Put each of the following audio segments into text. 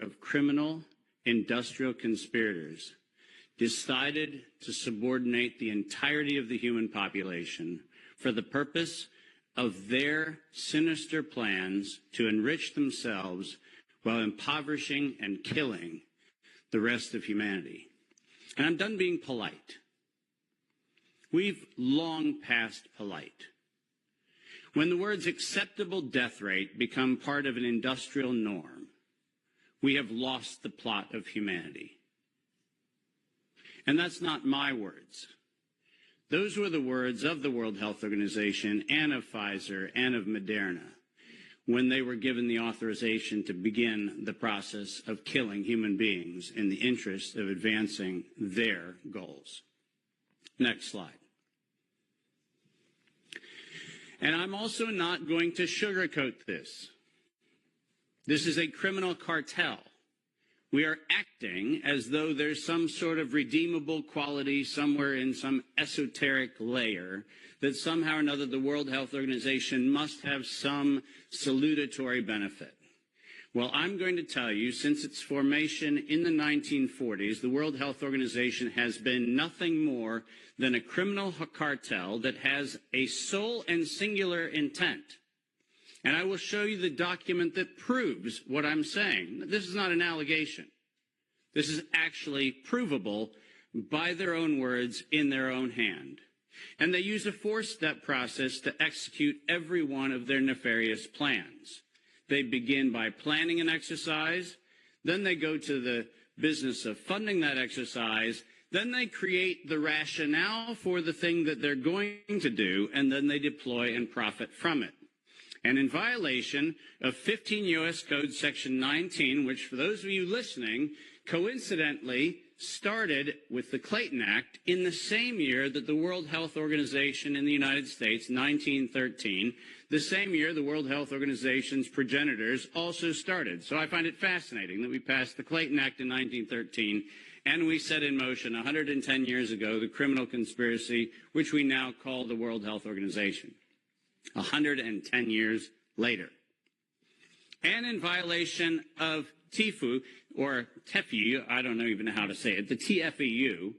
of criminal industrial conspirators decided to subordinate the entirety of the human population for the purpose of their sinister plans to enrich themselves while impoverishing and killing the rest of humanity. And I'm done being polite. We've long passed polite. When the words acceptable death rate become part of an industrial norm, we have lost the plot of humanity. And that's not my words. Those were the words of the World Health Organization and of Pfizer and of Moderna when they were given the authorization to begin the process of killing human beings in the interest of advancing their goals. Next slide. And I'm also not going to sugarcoat this. This is a criminal cartel. We are acting as though there's some sort of redeemable quality somewhere in some esoteric layer that somehow or another the World Health Organization must have some salutatory benefit. Well, I'm going to tell you, since its formation in the 1940s, the World Health Organization has been nothing more than a criminal cartel that has a sole and singular intent. And I will show you the document that proves what I'm saying. This is not an allegation. This is actually provable by their own words in their own hand. And they use a four-step process to execute every one of their nefarious plans. They begin by planning an exercise, then they go to the business of funding that exercise, then they create the rationale for the thing that they're going to do, and then they deploy and profit from it. And in violation of 15 U.S. Code Section 19, which for those of you listening, coincidentally started with the Clayton Act in the same year that the World Health Organization in the United States, 1913, the same year the World Health Organization's progenitors also started. So I find it fascinating that we passed the Clayton Act in 1913 and we set in motion 110 years ago the criminal conspiracy, which we now call the World Health Organization. 110 years later. And in violation of TIFU, or TEFU, I don't even know how to say it, the TFEU,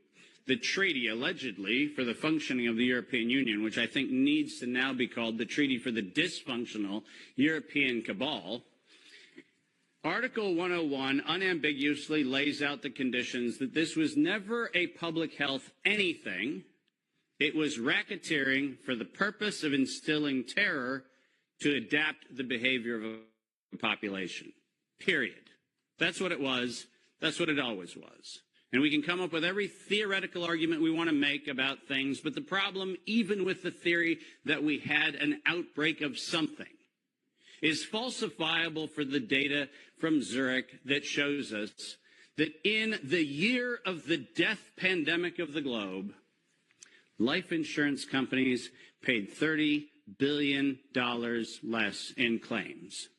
the treaty allegedly for the functioning of the European Union, which I think needs to now be called the Treaty for the Dysfunctional European Cabal. Article 101 unambiguously lays out the conditions that this was never a public health anything. It was racketeering for the purpose of instilling terror to adapt the behavior of a population. Period. That's what it was. That's what it always was. And we can come up with every theoretical argument we want to make about things, but the problem, even with the theory that we had an outbreak of something, is falsifiable for the data from Zurich that shows us that in the year of the death pandemic of the globe, life insurance companies paid $30 billion less in claims.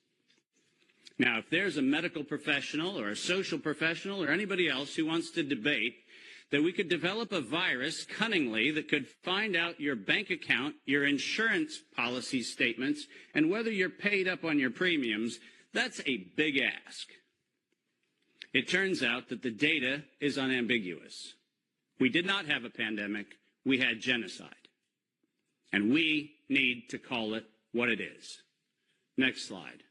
Now, if there's a medical professional or a social professional or anybody else who wants to debate that we could develop a virus cunningly that could find out your bank account, your insurance policy statements, and whether you're paid up on your premiums, that's a big ask. It turns out that the data is unambiguous. We did not have a pandemic. We had genocide. And we need to call it what it is. Next slide.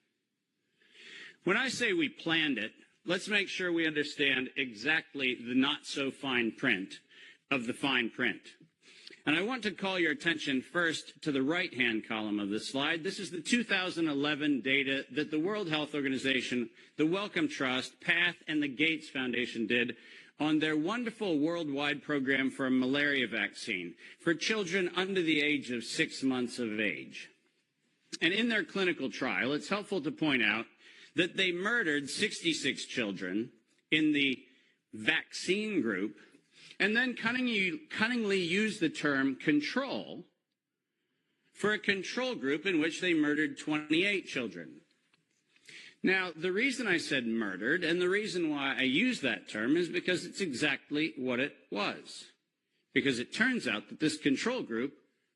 When I say we planned it, let's make sure we understand exactly the not-so-fine print of the fine print. And I want to call your attention first to the right-hand column of this slide. This is the 2011 data that the World Health Organization, the Wellcome Trust, PATH, and the Gates Foundation did on their wonderful worldwide program for a malaria vaccine for children under the age of 6 months of age. And in their clinical trial, it's helpful to point out that they murdered 66 children in the vaccine group and then cunningly used the term control for a control group in which they murdered 28 children. Now, the reason I said murdered and the reason why I use that term is because it's exactly what it was. Because it turns out that this control group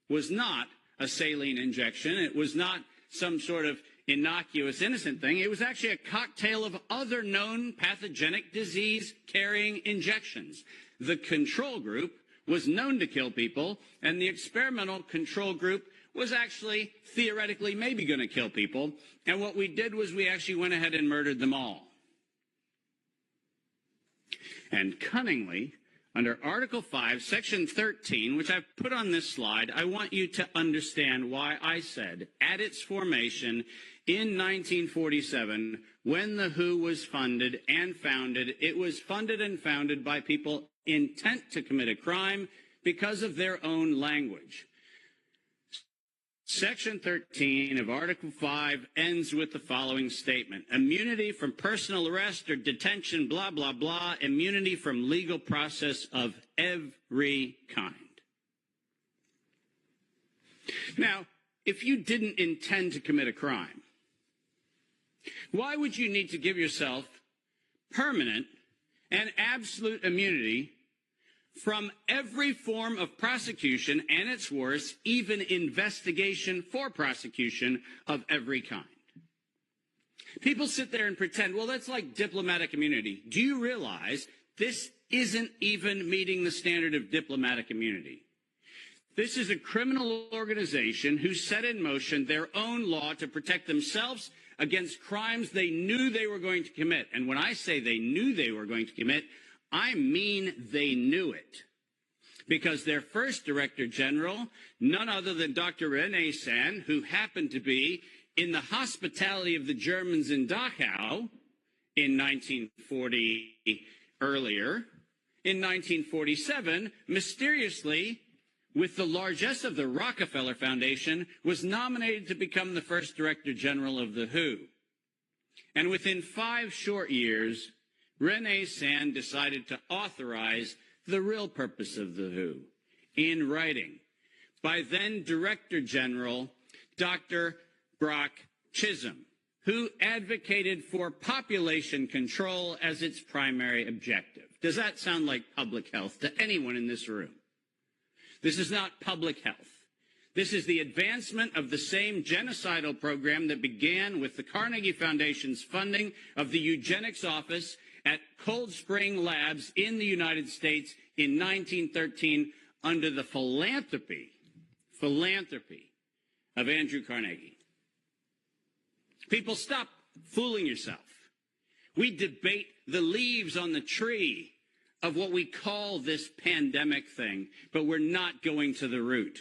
was not a saline injection. It was not some sort of innocuous, innocent thing. It was actually a cocktail of other known pathogenic disease-carrying injections. The control group was known to kill people, and the experimental control group was actually theoretically maybe going to kill people. And what we did was we actually went ahead and murdered them all. And cunningly, under Article 5, Section 13, which I've put on this slide, I want you to understand why I said at its formation in 1947, when the WHO was funded and founded, it was funded and founded by people intent to commit a crime because of their own language. Section 13 of Article 5 ends with the following statement: immunity from personal arrest or detention, blah, blah, blah, immunity from legal process of every kind. Now, if you didn't intend to commit a crime, why would you need to give yourself permanent and absolute immunity from every form of prosecution, and its worse, even investigation for prosecution of every kind? People sit there and pretend, well, that's like diplomatic immunity. Do you realize this isn't even meeting the standard of diplomatic immunity? This is a criminal organization who set in motion their own law to protect themselves against crimes they knew they were going to commit. And when I say they knew they were going to commit, I mean they knew it, because their first Director General, none other than Dr. René Sand, who happened to be in the hospitality of the Germans in Dachau in 1940 earlier, in 1947, mysteriously, with the largesse of the Rockefeller Foundation, was nominated to become the first Director General of the WHO. And within 5 short years, René Sand decided to authorize the real purpose of the WHO in writing by then Director General Dr. Brock Chisholm, who advocated for population control as its primary objective. Does that sound like public health to anyone in this room? This is not public health. This is the advancement of the same genocidal program that began with the Carnegie Foundation's funding of the eugenics office at Cold Spring Labs in the United States in 1913 under the philanthropy of Andrew Carnegie. People, stop fooling yourself. We debate the leaves on the tree of what we call this pandemic thing, but we're not going to the root.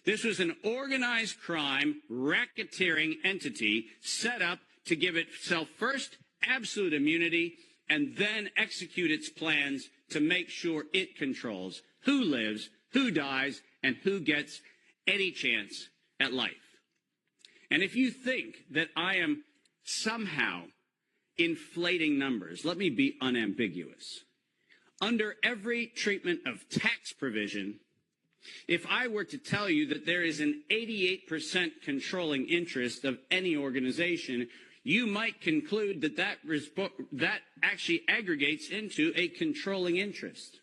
This was an organized crime, racketeering entity set up to give itself first absolute immunity and then execute its plans to make sure it controls who lives, who dies, and who gets any chance at life. And if you think that I am somehow inflating numbers, let me be unambiguous. Under every treatment of tax provision, if I were to tell you that there is an 88% controlling interest of any organization, you might conclude that that actually aggregates into a controlling interest.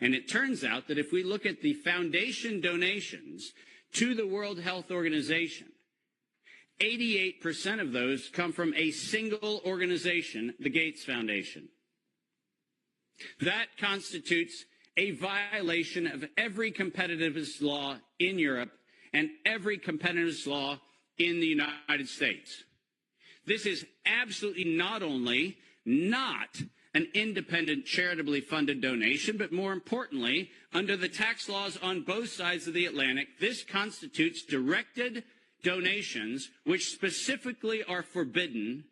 And it turns out that if we look at the foundation donations to the World Health Organization, 88% of those come from a single organization, the Gates Foundation. That constitutes a violation of every competitiveness law in Europe and every competitiveness law in the United States. This is absolutely not only not an independent, charitably funded donation, but more importantly, under the tax laws on both sides of the Atlantic, this constitutes directed donations which specifically are forbidden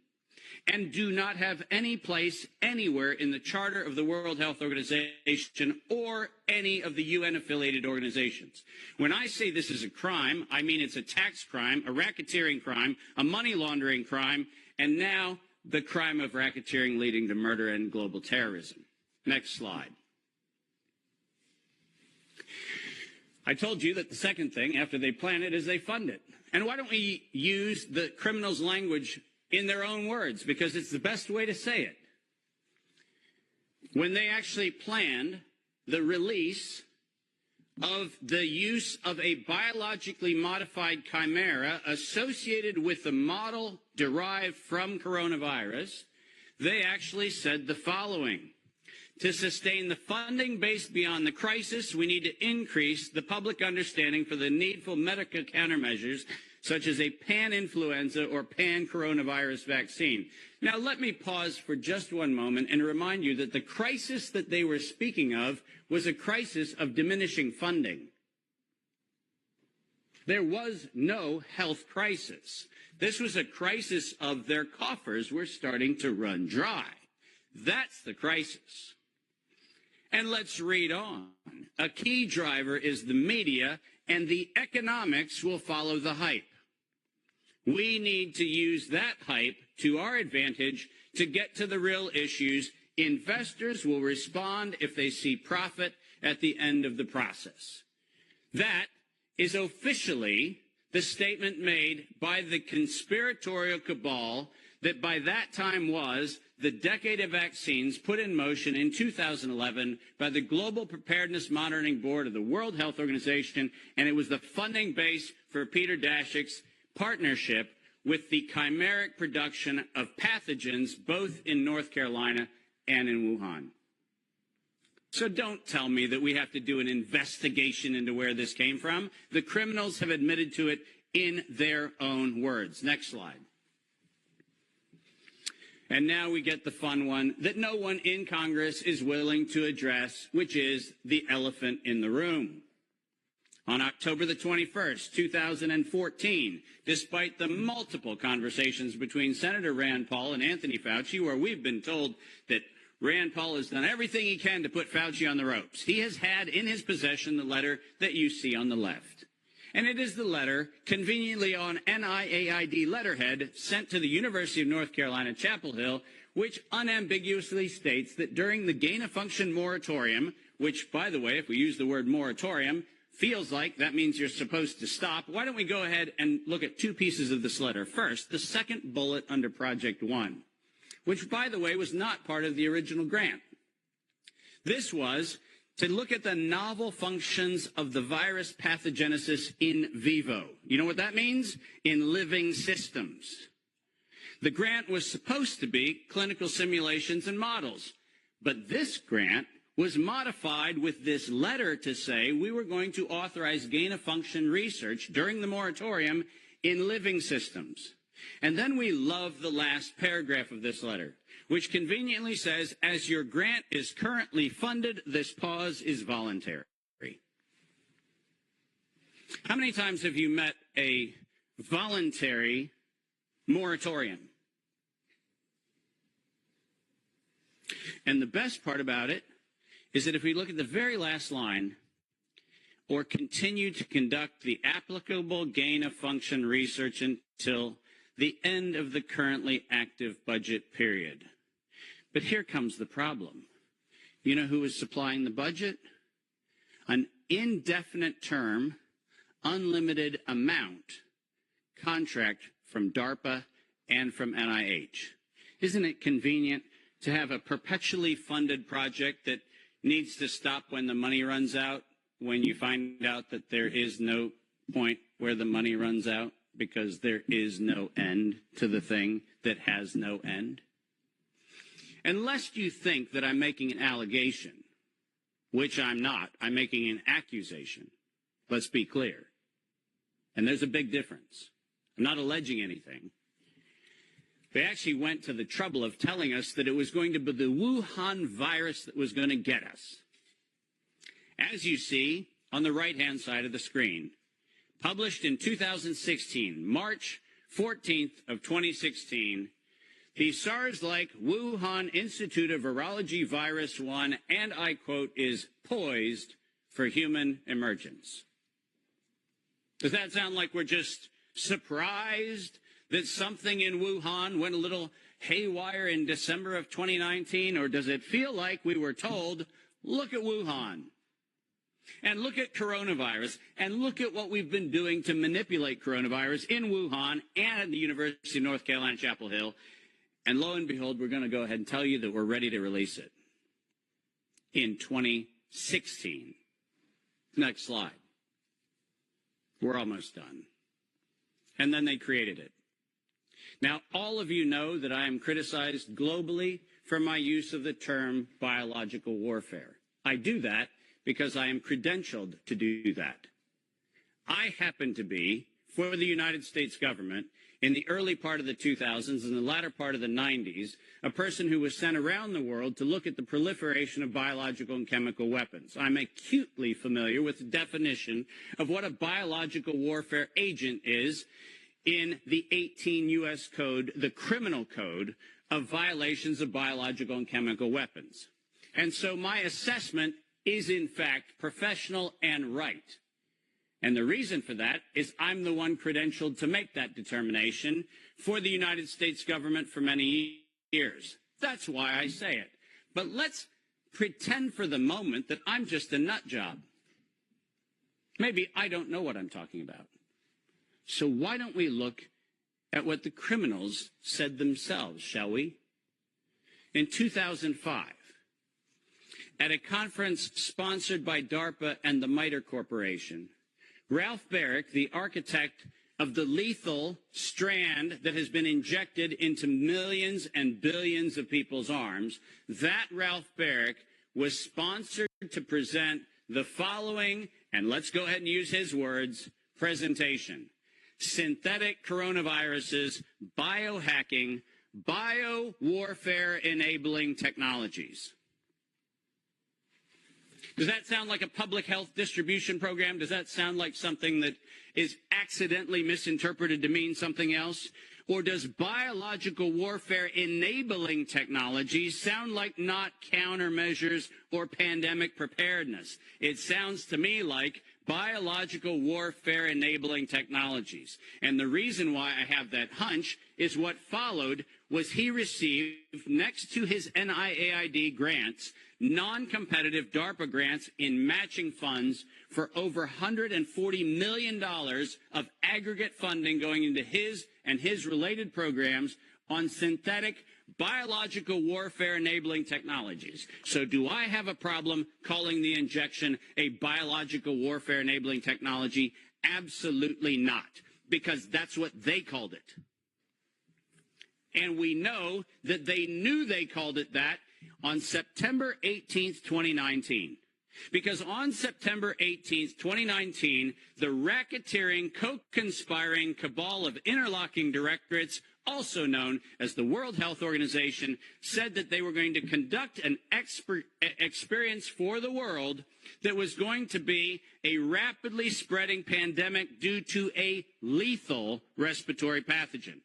and do not have any place anywhere in the Charter of the World Health Organization or any of the UN-affiliated organizations. When I say this is a crime, I mean it's a tax crime, a racketeering crime, a money laundering crime, and now the crime of racketeering leading to murder and global terrorism. Next slide. I told you that the second thing after they plan it is they fund it. And why don't we use the criminals' language in their own words, because it's the best way to say it. When they actually planned the release of the use of a biologically modified chimera associated with the model derived from coronavirus, they actually said the following: to sustain the funding base beyond the crisis, we need to increase the public understanding for the needful medical countermeasures, such as a pan-influenza or pan-coronavirus vaccine. Now, let me pause for just one moment and remind you that the crisis that they were speaking of was a crisis of diminishing funding. There was no health crisis. This was a crisis of their coffers were starting to run dry. That's the crisis. And let's read on. A key driver is the media, and the economics will follow the hype. We need to use that hype to our advantage to get to the real issues. Investors will respond if they see profit at the end of the process. That is officially the statement made by the conspiratorial cabal that by that time was the decade of vaccines put in motion in 2011 by the Global Preparedness Monitoring Board of the World Health Organization, and it was the funding base for Peter Daszak's partnership with the chimeric production of pathogens both in North Carolina and in Wuhan. So don't tell me that we have to do an investigation into where this came from. The criminals have admitted to it in their own words. Next slide. And now we get the fun one that no one in Congress is willing to address, which is the elephant in the room. On October the 21st, 2014, despite the multiple conversations between Senator Rand Paul and Anthony Fauci, where we've been told that Rand Paul has done everything he can to put Fauci on the ropes, he has had in his possession the letter that you see on the left. And it is the letter, conveniently on NIAID letterhead, sent to the University of North Carolina, Chapel Hill, which unambiguously states that during the gain-of-function moratorium, which, by the way, if we use the word moratorium, feels like that means you're supposed to stop. Why don't we go ahead and look at two pieces of this letter? First, the second bullet under Project One, which, by the way, was not part of the original grant. This was to look at the novel functions of the virus pathogenesis in vivo. You know what that means? In living systems. The grant was supposed to be clinical simulations and models, but this grant was modified with this letter to say we were going to authorize gain-of-function research during the moratorium in living systems. And then we love the last paragraph of this letter, which conveniently says, as your grant is currently funded, this pause is voluntary. How many times have you met a voluntary moratorium? And the best part about it is that if we look at the very last line, or continue to conduct the applicable gain-of-function research until the end of the currently active budget period. But here comes the problem. You know who is supplying the budget? An indefinite term, unlimited amount contract from DARPA and from NIH. Isn't it convenient to have a perpetually funded project that needs to stop when the money runs out, when you find out that there is no point where the money runs out because there is no end to the thing that has no end? Unless you think that I'm making an allegation, which I'm not, I'm making an accusation. Let's be clear. And there's a big difference. I'm not alleging anything. They actually went to the trouble of telling us that it was going to be the Wuhan virus that was going to get us. As you see on the right-hand side of the screen, published in 2016, March 14th of 2016, the SARS-like Wuhan Institute of Virology Virus 1, and I quote, is poised for human emergence. Does that sound like we're just surprised that something in Wuhan went a little haywire in December of 2019? Or does it feel like we were told, look at Wuhan, and look at coronavirus, and look at what we've been doing to manipulate coronavirus in Wuhan and at the University of North Carolina, Chapel Hill, and lo and behold, we're going to go ahead and tell you that we're ready to release it in 2016. Next slide. We're almost done. And then they created it. Now, all of you know that I am criticized globally for my use of the term biological warfare. I do that because I am credentialed to do that. I happen to be, for the United States government, in the early part of the 2000s and the latter part of the 90s, a person who was sent around the world to look at the proliferation of biological and chemical weapons. I'm acutely familiar with the definition of what a biological warfare agent is in the 18 U.S. Code, the criminal code of violations of biological and chemical weapons. And so my assessment is, in fact, professional and right. And the reason for that is I'm the one credentialed to make that determination for the United States government for many years. That's why I say it. But let's pretend for the moment that I'm just a nut job. Maybe I don't know what I'm talking about. So why don't we look at what the criminals said themselves, shall we? In 2005, at a conference sponsored by DARPA and the MITRE Corporation, Ralph Baric, the architect of the lethal strand that has been injected into millions and billions of people's arms, that Ralph Baric was sponsored to present the following, and let's go ahead and use his words, presentation. Synthetic coronaviruses, biohacking, bio-warfare-enabling technologies. Does that sound like a public health distribution program? Does that sound like something that is accidentally misinterpreted to mean something else? Or does biological warfare enabling technologies sound like not countermeasures or pandemic preparedness? It sounds to me like biological warfare enabling technologies. And the reason why I have that hunch is what followed was he received, next to his NIAID grants, non-competitive DARPA grants in matching funds for over $140 million of aggregate funding going into his and his related programs on synthetic biological warfare enabling technologies. So do I have a problem calling the injection a biological warfare enabling technology? Absolutely not, because that's what they called it. And we know that they knew they called it that on September 18th, 2019. Because on September 18th, 2019, the racketeering, co-conspiring cabal of interlocking directorates, also known as the World Health Organization, said that they were going to conduct an experience for the world that was going to be a rapidly spreading pandemic due to a lethal respiratory pathogen.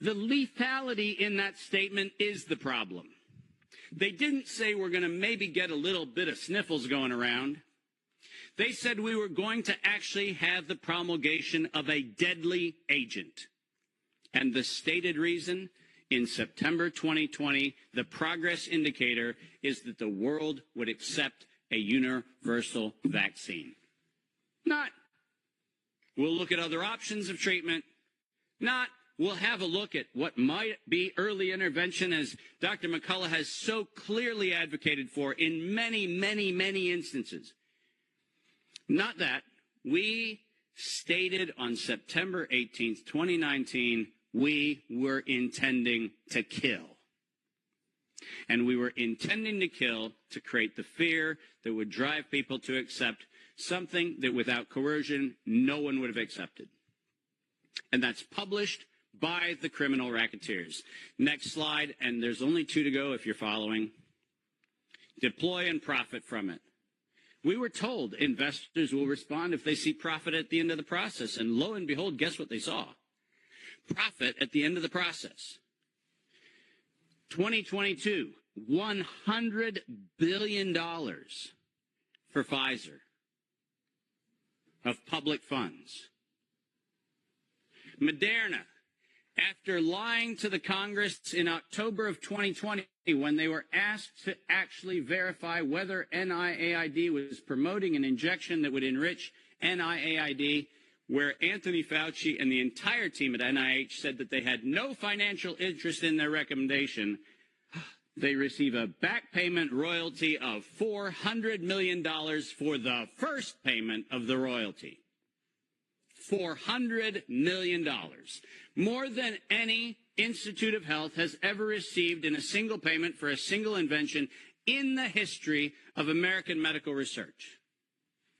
The lethality in that statement is the problem. They didn't say we're going to maybe get a little bit of sniffles going around. They said we were going to actually have the promulgation of a deadly agent. And the stated reason, in September 2020, the progress indicator is that the world would accept a universal vaccine. Not, we'll look at other options of treatment. Not, we'll have a look at what might be early intervention, as Dr. McCullough has so clearly advocated for in many, many, many instances. Not that. We stated on September 18th, 2019, we were intending to kill. And we were intending to kill to create the fear that would drive people to accept something that without coercion, no one would have accepted. And that's published by the criminal racketeers. Next slide, and there's only 2 to go if you're following. Deploy and profit from it. We were told investors will respond if they see profit at the end of the process, and lo and behold, guess what they saw? Profit at the end of the process. 2022, $100 billion for Pfizer of public funds. Moderna, after lying to the Congress in October of 2020 when they were asked to actually verify whether NIAID was promoting an injection that would enrich NIAID, where Anthony Fauci and the entire team at NIH said that they had no financial interest in their recommendation, they receive a back payment royalty of $400 million for the first payment of the royalty. $400 million. More than any Institute of Health has ever received in a single payment for a single invention in the history of American medical research.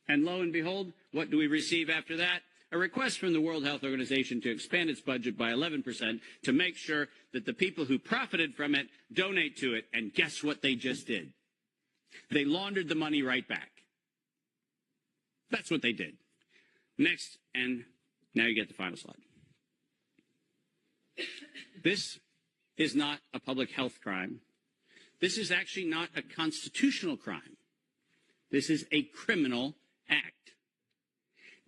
And lo and behold, what do we receive after that? A request from the World Health Organization to expand its budget by 11% to make sure that the people who profited from it donate to it. And guess what they just did? They laundered the money right back. That's what they did. Next, and now you get the final slide. This is not a public health crime. This is actually not a constitutional crime. This is a criminal act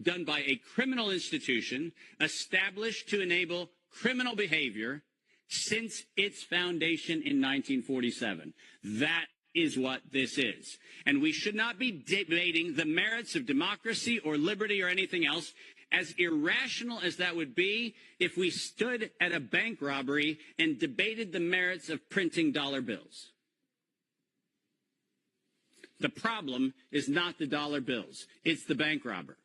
done by a criminal institution established to enable criminal behavior since its foundation in 1947. That is what this is. And we should not be debating the merits of democracy or liberty or anything else, as irrational as that would be if we stood at a bank robbery and debated the merits of printing dollar bills. The problem is not the dollar bills. It's the bank robber.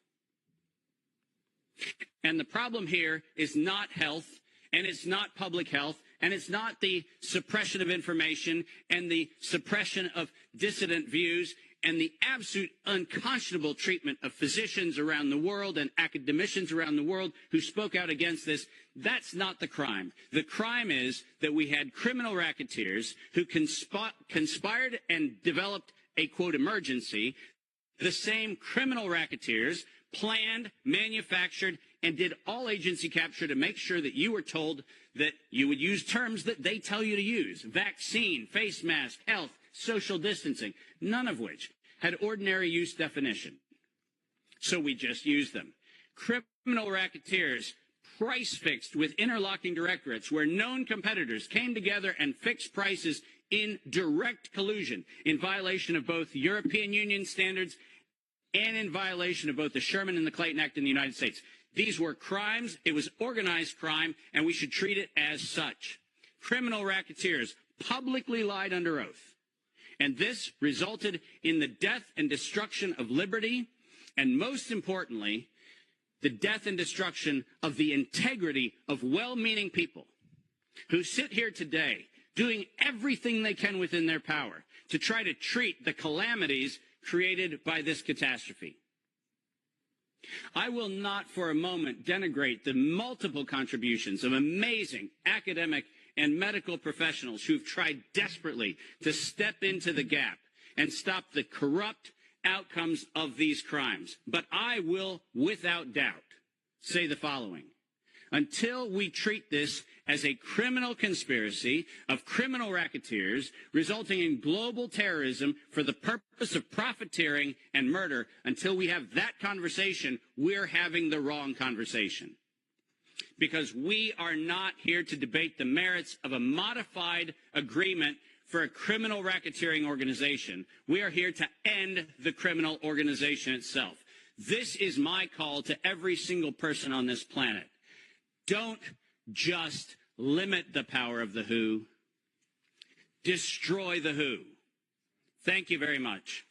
And the problem here is not health, and it's not public health, and it's not the suppression of information and the suppression of dissident views and the absolute unconscionable treatment of physicians around the world and academicians around the world who spoke out against this. That's not the crime. The crime is that we had criminal racketeers who conspired and developed a, quote, emergency. The same criminal racketeers planned, manufactured, and did all agency capture to make sure that you were told that you would use terms that they tell you to use. Vaccine, face mask, health, social distancing, none of which had ordinary use definition. So we just used them. Criminal racketeers price fixed with interlocking directorates where known competitors came together and fixed prices in direct collusion, in violation of both European Union standards and in violation of both the Sherman and the Clayton Act in the United States. These were crimes. It was organized crime, and we should treat it as such. Criminal racketeers publicly lied under oath. And this resulted in the death and destruction of liberty, and most importantly, the death and destruction of the integrity of well-meaning people who sit here today doing everything they can within their power to try to treat the calamities created by this catastrophe. I will not for a moment denigrate the multiple contributions of amazing academic and medical professionals who've tried desperately to step into the gap and stop the corrupt outcomes of these crimes. But I will, without doubt, say the following. Until we treat this as a criminal conspiracy of criminal racketeers resulting in global terrorism for the purpose of profiteering and murder, until we have that conversation, we're having the wrong conversation. Because we are not here to debate the merits of a modified agreement for a criminal racketeering organization. We are here to end the criminal organization itself. This is my call to every single person on this planet. Don't just limit the power of the WHO. Destroy the WHO. Thank you very much.